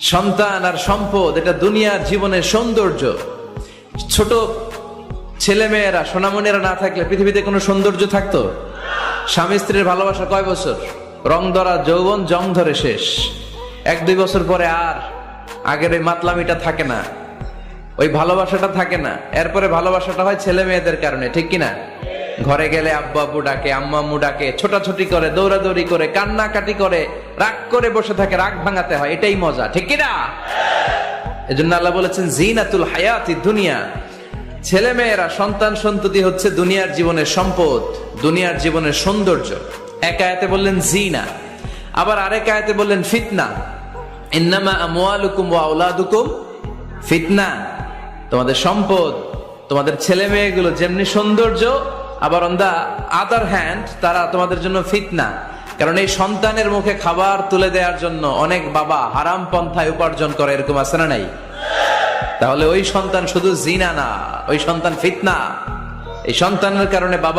সন্তান আর সম্পদ এটা দুনিয়ার জীবনের সৌন্দর্য। ছোট ছেলে মেয়েরা সোনামণিরা না থাকলে পৃথিবীতে কোনো সৌন্দর্য থাকতো? স্বামী স্ত্রীর ভালোবাসা কয় বছর? রং ধরা যৌবন, জং ধরে শেষ। 1-2 বছর পরে আর আগের ওই মাতলামিটা থাকে না, ওই ভালোবাসাটা থাকে না। এরপরে ভালোবাসাটা হয় ছেলে মেয়েদের কারণে, ঠিক কিনা? ঘরে গেলে আব্বু আব্বু ডাকে, আম্মা আম্মু ডাকে, ছোটাছুটি করে, দৌড়াদৌড়ি করে, কান্নাকাটি করে, রাগ করে বসে থাকে, রাগ ভাঙাতে হয়, এটাই মজা, ঠিক কিনা? এজন্য আল্লাহ বলেছেন জিনাতুল হায়াতি দুনিয়া। ছেলে মেয়েরা, সন্তান সন্ততি হচ্ছে দুনিয়ার জীবনের সম্পদ, দুনিয়ার জীবনের সৌন্দর্য। এক আয়াতে বললেন জিনা, আবার আরেক আয়াতে বললেন ফিতনা। ইন্নামা আমওয়ালুকুম ওয়া আওলাদুকুম ফিতনা। তোমাদের সম্পদ, তোমাদের ছেলে মেয়েগুলো যেমনি সৌন্দর্য, আবার অন দা আদার হ্যান্ড তারা তোমাদের জন্য ফিতনা। কারণ এই সন্তানের মুখে খাবার তুলে দেওয়ার জন্য অনেক বাবা হারাম পন্থায় উপার্জন করে, এরকম আছে না নাই? তাহলে ওই সন্তান শুধু জিনা না, ওই সন্তান ফিতনা। এই সন্তানের কারণে বাবা